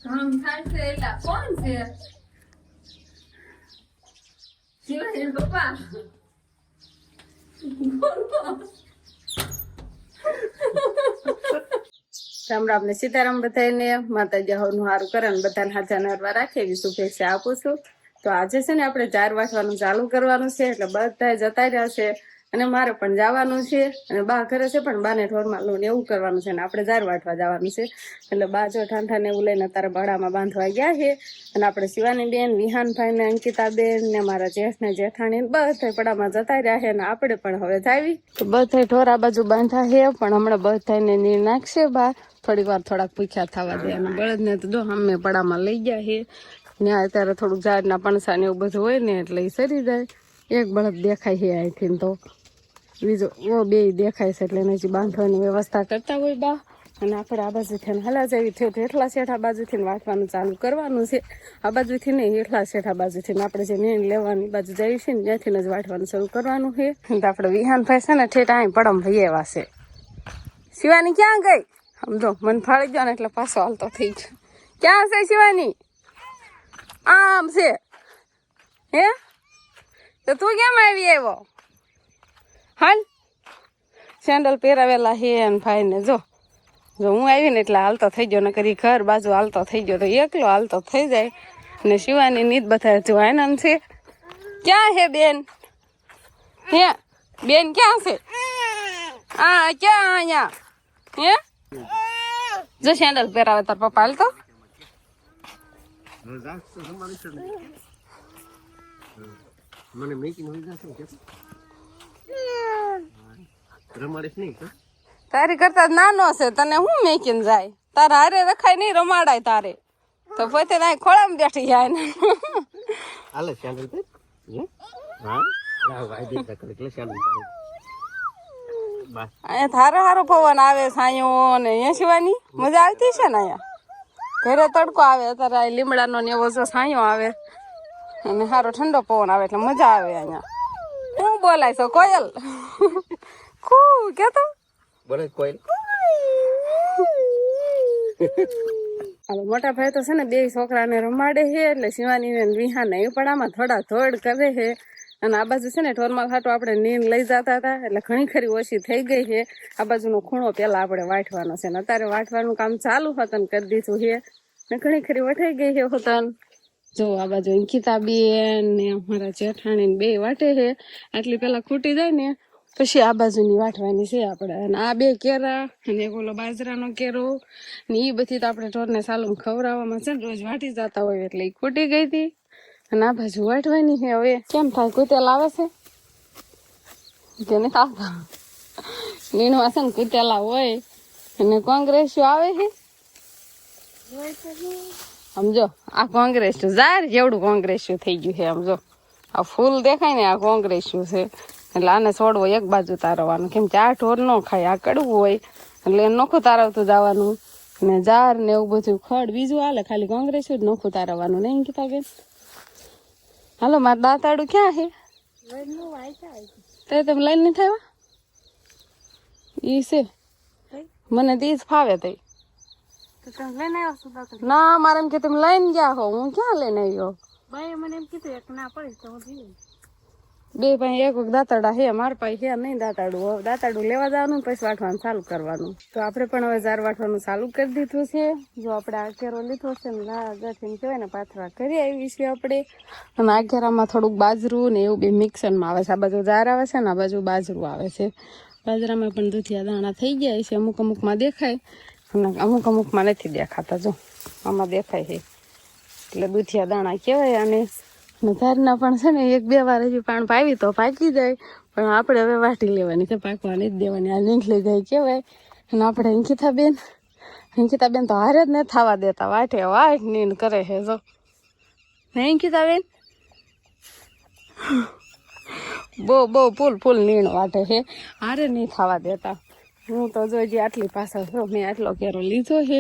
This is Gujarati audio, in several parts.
हम खाते एला कौन से शिवाजी पप्पा રામ રામ ને સીતારામ બધાને માતાજી હવનું હારું કરે ને બધાને હાજર નરવા રાખે એવી શુભેચ્છા આપું છું. તો આજે છે ને આપણે 4 વાગવાનું ચાલુ કરવાનું છે એટલે બધા જતા રહ્યા છે અને મારે પણ જવાનું છે અને બા ઘરે છે પણ બાને ઢોરમાં લોન એવું કરવાનું છે ને આપણે 4 વાટવા જવાનું છે એટલે બા જો ઠાંઠા ને એવું લઈને તારા ભાડામાં બાંધવા ગયા છે અને આપણે શિવાની બેન વિહાનભાઈ ને અંકિતા બેન ને મારા જેઠ ને જેઠાણી બધા પડામાં જતા રહ્યા છે ને આપણે પણ હવે જાવી તો બધા ઢોર આ બાજુ બાંધા છે પણ હમણાં બધાને નીર નાખશે બા થોડીક વાર થોડાક પૂછ્યા થવા દે અને બળદને તો જો અમે પડામાં લઈ ગયા છે ત્યાં અત્યારે થોડુંક ઝાડના પણસા ને એવું બધું હોય ને એટલે એ સરી જાય. એક બળદ દેખાય છે અહીંથી તો બીજો ઓ બે દેખાય છે એટલે એને હજી બાંધવાની વ્યવસ્થા કરતા હોય બા અને આપણે આ બાજુથી હલા જેવી થયું હેઠલા શેઠા બાજુથી વાંચવાનું ચાલુ કરવાનું છે. આ બાજુથી નહીં હેઠલા શેઠા બાજુથી આપણે જે નીણ લેવાની બાજુ જઈએ છીએ ને ત્યાંથી જ વાંચવાનું શરૂ કરવાનું છે. તો આપણે વિહાનભાઈ છે ને ઠેઠ અહીં પડમ ભાઈ એવા છે. શિવાની ક્યાં ગઈ સમજો મન ફાળી ગયો ને એટલે પાછો હાલતો થઈ ગયો. ક્યાં છે શિવાની? આમ છે હે તો તું કેમ આવી આવ્યો? હાલ સેન્ડલ પહેરાવેલા હે ને ભાઈ ને જો હું આવી ને એટલે હાલતો થઈ ગયો, નકર ઈ ઘર બાજુ હાલતો થઈ ગયો તો એકલો હાલતો થઈ જાય ને શિવાની નીત બધા જો આનંદ છે. ક્યાં હે બેન? હે બેન ક્યાં છે? આ ક્યાં અહીંયા હે જો સેન્ડલ પહેરાવે તાર પપ્પા હાલતો મને મેકિંગ હોય જશે કે રમાડીશ નહીં તો તારી કરતા નાનો છે તને હું મેકીને જાય તારા હારે રખાય નહીં રમાડાય તારે તો પોતે ત્યાં ખોળામાં બેઠી જાય ને હાલે ચાલે તો હા લાવ ભાઈ દેખ એટલે ચાલે બસ અહીંયા થારો હારો પવન આવે સાયો ને અહીંયા શિવાની મજા આવતી છે ને અહીંયા ઘરે તડકો આવે અત્યારે લીમડાનો ને એવો જો સાયો આવે અને સારો ઠંડો પવન આવે એટલે મજા આવે અહીંયા. શું બોલાય છો કોયલ? ખું કેતો બોલે કોયલ. મોટા ભાઈ તો છે ને 2 છોકરાને રમાડે છે એટલે શિવાની ને વિહાને એ પણ આમાં થોડા થોડ કરે છે અને આ બાજુ છે ને ઢોરમાં ખાટો આપણે નીંદ લઈ જતા હતા એટલે ઘણી ખરી ઓછી થઈ ગઈ છે. આ બાજુનો ખૂણો પેલા આપણે વાટવાનો છે ને અત્યારે વાટવાનું કામ ચાલુ હતું કરી દીધું છે ને ઘણી ખરી વટાઈ ગઈ છે હોતન. જો આ બાજુ અંકિતા બેન ને અમારા જેઠાણી ને 2 વાટે છે આટલી પેલા ખૂટી જાય ને પછી આ બાજુની વાટવાની છે આપણે. અને આ 2 કેરા અને એક ઓલો બાજરાનો કેરો ને એ બધી તો આપણે ઢોરને સાલું ખવડાવવામાં છે ને રોજ વાટી જતા હોય એટલે એ ખૂટી ગઈ હતી અને આ બાજુ વાટવાની છે. હવે કેમ થાય કુતેલ આવે છે કે નથી આવતા? નીણવા છે ને કુતેલા હોય અને કોંગ્રેસ્યો આવે છે સમજો. આ કોંગ્રેસ્યું જાર જેવડું કોંગ્રેસ્યું થઈ ગયું છે સમજો. આ ફૂલ દેખાય ને આ કોંગ્રેસ્યું છે એટલે આને છોડવો એક બાજુ તારવવાનું કેમ કે આ ઢોર ન ખાય આ કડવું હોય એટલે નોખું તારવતું જવાનું ને જાર ને એવું બધું ખડ બીજું હાલે ખાલી કોંગ્રેસ્યું જ નોખું તારવવાનું નહીં કીધા બેન? હાલો મારા દાંતાડું ક્યાં છે? તે તમે લઈને નથી આવ્યા? ઈ છે મને તો ઈ જ ફાવે તઈ. ના મારે એમ કે તમે લઈને ગયા હો, હું ક્યાં લઈને આવ્યો? મને એમ કીધું એક ના પડી તો 2 ભાઈ એક દાંતાડા હે મારા પાસે હે નહીં દાંતાડું. દાંતાડું લેવા જવાનું પછી વાટવાનું ચાલુ કરવાનું. તો આપણે પણ હવે 4 વાટવાનું ચાલુ કરી દીધું છે. જો આપણે આ ઘેરો લીધો છે ને આગળથી કહેવાય ને પાથરા કરી આવી છે આપણે અને આ ઘેરામાં થોડુંક બાજરું ને એવું 2 મિક્સરમાં આવે છે. આ બાજુ જાર આવે છે ને આ બાજુ બાજરું આવે છે. બાજરામાં પણ દૂધિયા દાણા થઈ ગયા છે, અમુક અમુકમાં દેખાય અને અમુક અમુકમાં નથી દેખાતા. જો આમાં દેખાય છે એટલે દૂધિયા દાણા કહેવાય. અને ધારના પણ છે ને 1-2 વાર હજી પાણી પાવી તો પાકી જાય પણ આપણે હવે વાટી લેવાની છે, પાકવા નથી દેવાની. આ નીકળી જાય કહેવાય. અને આપણે અંકિતાબેન તો હારે જ નથી થવા દેતા, વાટે વાટ નીંદ કરે છે જો નહીં અંકિતાબેન? બહુ ફૂલ નીણ વાટે છે, હારે નહીં થવા દેતા. હું તો જો હજી આટલી પાછળ છો, મેં આટલો કેરો લીધો છે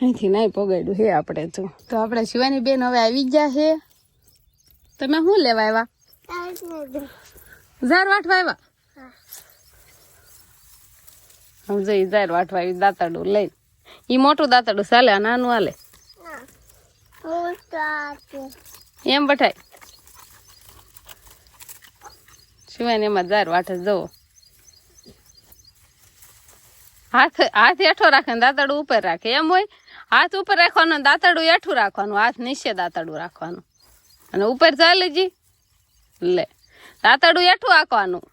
અહીંથી નહીં પગાડ્યું છે આપણે. જો તો આપણે શિવાની બેન હવે આવી ગયા છે. તમે શું લેવા આવ્યા? ઝાર વાટવા આવ્યા? સમજો ઈ ઝાર વાટવા આવી દાંતાડું લઈને. ઈ મોટું દાંતાડું ચાલે આ નાનું હાલે? એમ બટાય શિવાને એમાં દાર વાટે જવો હાથ હેઠો રાખે ને દાંતડું ઉપર રાખે એમ હોય હાથ ઉપર રાખવાનું દાંતડું હેઠું રાખવાનું હાથ નીચે દાંતડું રાખવાનું અને ઉપર ચાલે જી લે દાંતડું હેઠું રાખવાનું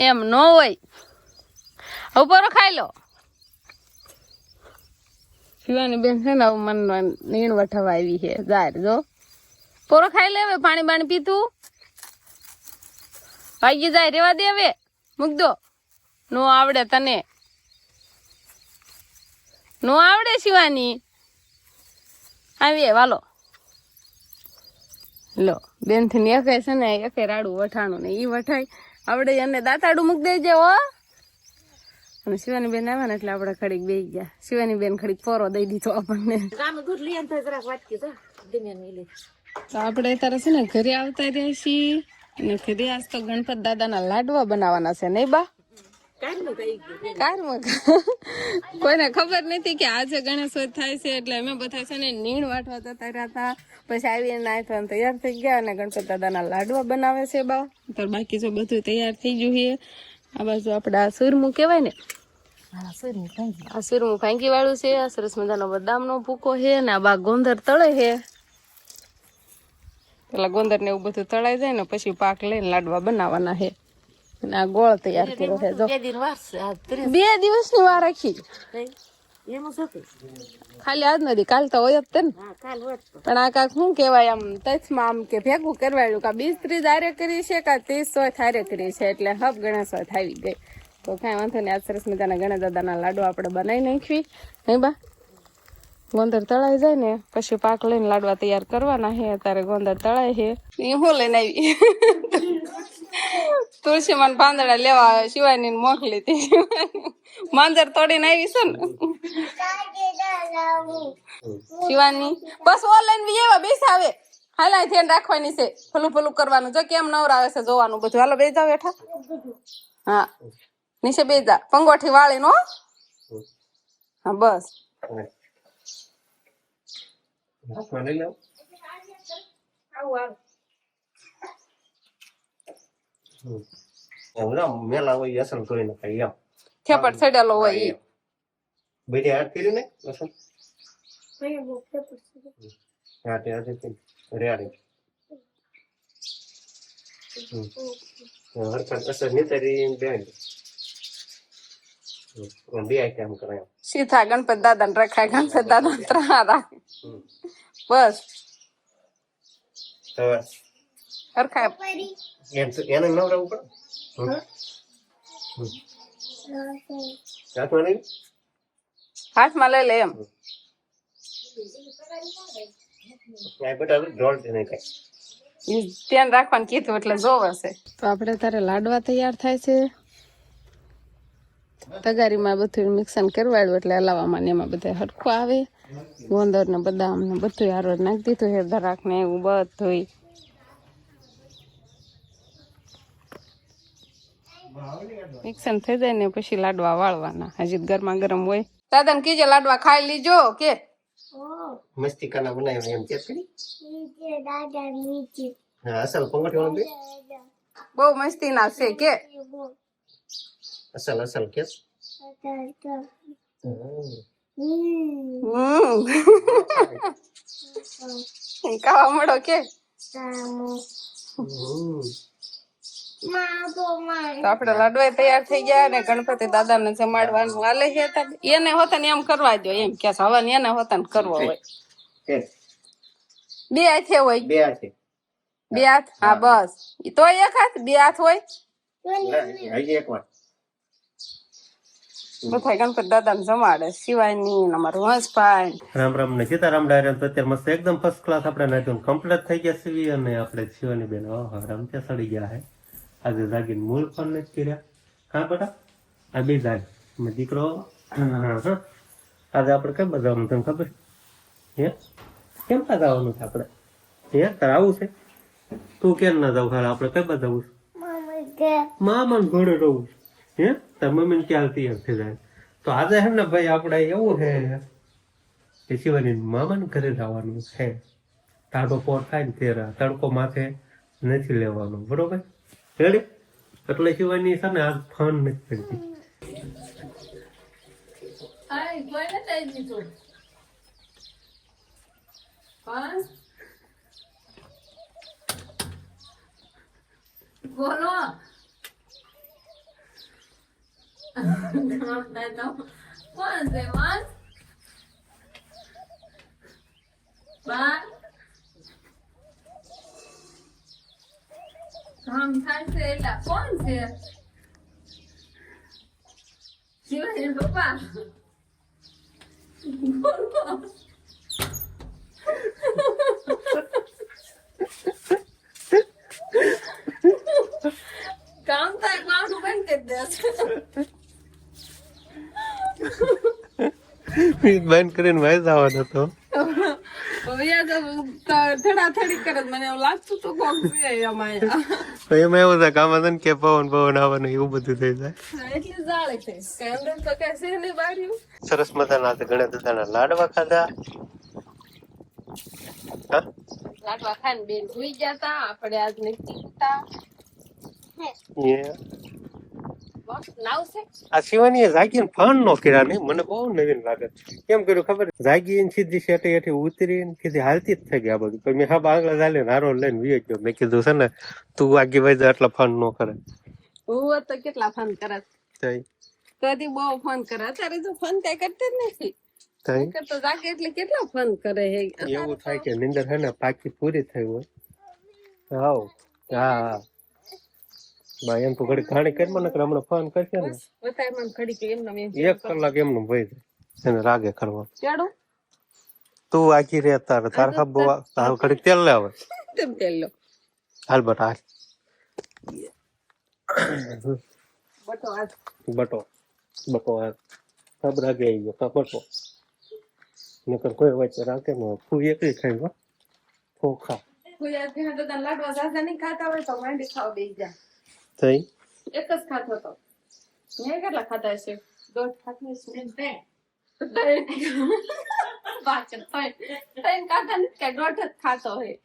એમ ન હોય ઉપર ખાઈ લો શિવાની બેન છે ને મનમાં નીણ વઠવા આવી છે જાર જો પોરો ખાઈ લે હવે પાણી બાણી પીતું વાગી જાય રેવા દે હવે મૂક દો નો આવડે તને નો આવડે શિવાની આવી વાલો લો બેન થી એકે છે ને એકે રાડું વઠાણું ને ઈ વઠાય આવડે એને દાંતાડું મૂક દેજે હો અને શિવાની બેન આવ્યા ને એટલે આપણે ખડીક બેસી ગયા શિવાની બેન ખડીક પોરો દઈ દીધો આપણને તો આપણે અત્યારે છે ને ઘરે આવતા રહ્યા છીએ અને ઘરે આજ તો ગણપત દાદાના લાડવા બનાવવાના છે નહીં બા કારમાં કોઈને ખબર નથી કે આજે ગણેશોત્સવ થાય છે એટલે અમે બધા છે ને નીણ વાટવા જતા રહ્યા હતા પછી આવીને નાહી તૈયાર થઈ ગયા અને ગણપત દાદાના લાડવા બનાવે છે બા તો બાકી જો બધું તૈયાર થઈ ગયું છે આ બાજુ આપણે આ સુરમું કહેવાય ને આ સુરમું ફાંકી વાળું છે આ સરસ મજાનો બદામનો ભૂકો છે ને આ બા ગોંદર તળે છે પેલા ગોંદર ને એવું બધું તળાઈ જાય ને પછી પાક લઈને લાડવા બનાવવાના છે અને આ ગોળ તૈયાર કર્યો છે જો 2 દિવસની વાર રાખી ખાલી આજ નથી કાલ તો હોય જ તે ને પણ આ કાક શું કેવાય આમ તચમાં આમ કે ભેગું કરવાયું કા 20-30 હારે કરી છે કા 30 હારે કરી છે એટલે હબ ગણેશ આવી ગઈ તો કઈ વાંધો નહીં આજ સરસ મજાના ગણેશ દાદાના લાડુ આપણે બનાવી નાખવી નહીં બા ગોંદર તળાઈ જાય ને પછી પાક લઈને લાડવા તૈયાર કરવાના છે અત્યારે ગોંદર તળાય છે એ હું લઈને આવી તુલસીમાં પાંદડા લેવા શિવાની મોકલી હતી માંજર તોડીને આવી છે ને શિવાની બસ ઓનલાઈન બી એવા બેસા આવે હાલા ધ્યાન રાખવાની છે ફલું ફલું કરવાનું જો કેમ નવરાવે છે જોવાનું બધું હાલો બે જાવ બેઠા હા નીચે બે જા પંગોઠી વાળી નો હા બસ મેલા હોય અસલ કોઈ નખાય એમ થેપડ ચડેલો હોય ઈ બેડે હાથ કર્યું ને અસલ હાથે હાથે રેડી હરખત અસર નીતરી બેન બે આઈટમ કરે સીધા ગણપત દાદા ને રખાય ગણપત દાદા ત્રા રાખે બસ હરખા એને નવરાવું પડે હાથમાં લઈ હાથમાં લઈ લે એમ ધ્યાન રાખવાનું કીધું એટલે જોવે છે તો આપણે તારે લાડવા તૈયાર થાય છે તગારીમાં બધું મિક્સન કરવાડ્યું એટલે હલાવવામાં ને એમાં બધા હરખું આવે ગોંદર ને બદામ ને બધું હારો નાખી દીધું હે ધરાક ને એવું બધું મિક્સન થઈ જાય ને પછી લાડવા વાળવાના હજી ગરમા ગરમ હોય દાદા ને કીજે લાડવા ખાઈ લીજો કે મસ્તી કાના બનાવ્યા એમ ચેક કરી હા અસલ પંગોઠી વાળો બે બહુ મસ્તી ના છે કે અસલ અસલ કે ખાવા મળો કે તો આપડે લાડવા તૈયાર થઈ ગયા ને ગણપતિ દાદા ને જમાડવાનું હાલે છે એને હોતા ને એમ કરવા દો એમ કે હવન એને હોતા ને કરવો હોય બે હાથે હોય બે હાથ હા બસ તો એક હાથ બે હાથ હોય બધા ગણપતિ દાદા ને જમાડે શિવાની અમારું હંસભાઈ રામ રામ ને સીતારામ ડાયરા તો અત્યારે મસ્ત એકદમ ફર્સ્ટ ક્લાસ આપણે નાખ્યું કમ્પ્લીટ થઈ ગયા સીવી અને આપણે શિવાની બેન રમતે સડી ગયા હે આજે જાગીને મૂળ પણ નથી કર્યા હા બેટા આ બે જાગ દીકરો આજે આપણે કેમ બજાવવાનું તને ખબર હે કેમ બજાવવાનું છે આપણે હે તારે આવું છે તું કેમ ના જાવ ખાલી આપણે કઈ બજાવું છે મામા ઘોડે રહું હે તાર મમ્મી ને ક્યાં તૈયાર થઈ જાય તો આજે હે ને ભાઈ આપણે એવું છે કે શિવાની મામાને ઘરે જવાનું છે. ટાઢો પોર થાય ને તેરા તડકો માથે નથી લેવાનો, બરોબર? રેડી? એટલે શિવાની છે ને આજ ફોન નથી કરતી. હાય કોઈ ને થઈ દીધું કોણ બોલો કોણ છે માન બા કામ થાય છે એટલે કોણ છે શિવાજી પપ્પા બોલો કામ થાય કામ બંધ કરી દે બંધ કરીને ભાઈ જવાનો હતો. થોડા થોડી કરે મને એવું લાગતું તો કોક છે અમારે તો એમાં એવું થાય કે આમાં છે ને કે પવન પવન આવવાનું એવું બધું થઈ જાય. એટલે જાળે છે કઈ અંદર તો કઈ છે નહીં બાર્યું. સરસ મજાના આજે ગણેશ દાદાના લાડવા ખાધા. હા લાડવા ખાઈને બેન સુઈ ગયા તા આપણે આજ નથી ઉઠતા નાવ છે આ શિવાનીએ જાગીને ફોન નો કર્યા નહીં, મને બહુ નવીન લાગે. કેમ કર્યું ખબર? જાગીને સીધી શેઠે હેઠે ઉતરીને કીધી હાલતી જ થઈ ગયા બધું. પણ મેં હા આગળ ચાલીને હારો લઈને વી ગયો. મેં કીધું છે ને તું આગી વહી જા એટલે ફોન નો કરે. હું તો કેટલા ફોન કરે કદી બહુ ફોન કરે અત્યારે તો ફોન કઈ કરતી જ નથી. તો જાગે એટલે કેટલા ફોન કરે હે એવું થાય કે નિંદર હે ને પાકી પૂરી થઈ હોય. હાવ હા ભાઈ એમ તો ઘડી ઘાણી કરી મને હમણાં ફોન કરશે ને બતાય મને ઘડી કે એમને 1 કલાક એમનું વહી જાય એને રાગે કરવા. ચાડો તું આખી રે તારે તાર હબ તાર ઘડી તેલ લાવે તેમ તેલ લો હાલ બટા હાલ બટો આ બટો બટો હાલ સબ રાગે આવી ગયો કા બટો નકર કોઈ વચ્ચે રાખે ને તું એકલી ખાઈ હો ખોખા કોઈ આ કે તો લાડવા સાસા નહીં ખાતા હોય તો માંડી ખાવ બેસી જા થઈ એક જ ખાતો તો મેં કેટલા ખાતા છે દોઢ ખાતી છે બે પાછળ ત્રણ ખાતા નથી કે દોઢ જ ખાતો હોય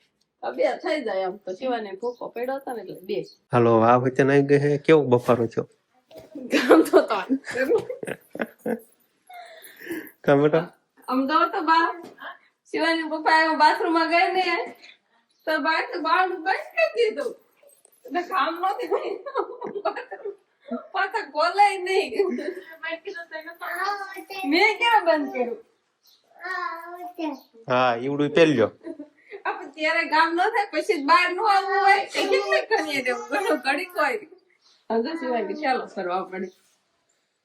બે થઈ જાય આમ તો શિવાને ભૂકો પડ્યો હતો ને એટલે બે હાલો આ વચ્ચે આવી ગઈ હે કેવો બફારો છો ગામ તો કા બેટા અમદાવાદ તો બા શિવાની પપ્પા બાથરૂમ માં ગઈ ને તો બાર તો બંધ કરી દીધું એટલે કામ નતું પાછા ખોલાય નહીં મેં ક્યાં બંધ કર્યું હા ઈવડું પેલ્યો આપણે ત્યારે ગામ ન થાય પછી બહાર નું આવવું હોય એ કેટલી કરીએ ઘડીક હોય હજુ શિવાય ચાલો ફરવા પડે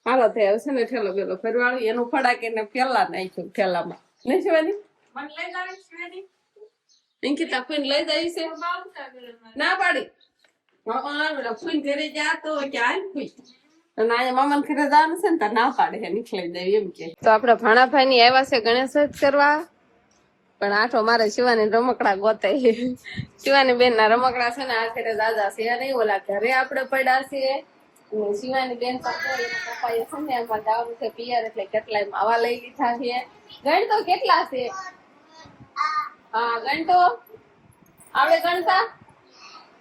હાલો થયા છે ને ઠેલો પેલો ફરવાળું એનું ફડાકે ને પેલા નાખ્યું ઠેલામાં નહીં શિવાની મને લઈ જાવી શિવાની અંકિતા ફોન લઈ જાય છે ના પાડી ફોન ઘરે જા તો ક્યાં ફોઈ અને અહીંયા મામા ઘરે જવાનું છે ને તાર ના પાડે છે નીકળી જાય એમ કે તો આપડે ભાણાભાઈ ની આવ્યા છે ગણેશ કરવા પણ આઠો મારે શિવાની રમકડા ગોતે શિવાની બેન ના રમકડા છે ને આ ઘરે દાદા છે નહીં ઓલા ઘરે આપડે પડ્યા છીએ શિવાની બેન એના પપ્પા એ છે ને એમાં જવાનું છે પિયર એટલે કેટલાય માવા લઈ લીધા છે ગણ તો કેટલા છે હા ગણ તો આવડે ગણતા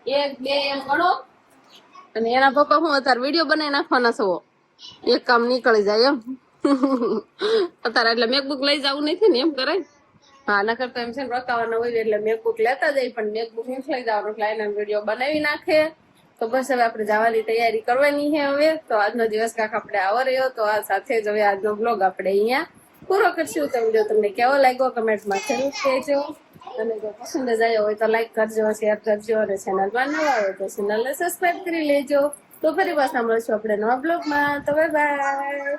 1 2 એમ ગણો અને એના પપ્પા હું અત્યારે વિડીયો બનાવી નાખવાના છો એક કામ નીકળી જાય એમ અત્યારે એટલે મેકબુક લઈ જવું નથી ને એમ કરે હા નકર તો એમ છે ને રોકાવાના હોય એટલે મેકબુક લેતા જાય પણ મેકબુક નથી લઈ જવાનું એટલે એના વિડીયો બનાવી નાખે તો બસ હવે આપણે જવાની તૈયારી કરવાની છે હવે તો આજનો દિવસ કાંક આપણે આવો રહ્યો તો આ સાથે જ હવે આજનો બ્લોગ આપણે અહીંયા પૂરો કરશું તો વિડીયો તમને કેવો લાગ્યો કમેન્ટમાં જરૂર કહેજો અને જો પસંદ જ આવ્યો હોય તો લાઈક કરજો શેર કરજો અને ચેનલમાં નવા હોય તો ચેનલને સબસ્ક્રાઈબ કરી લેજો તો ફરી પાછા મળશું આપણે નવા બ્લોગમાં તો બાય બાય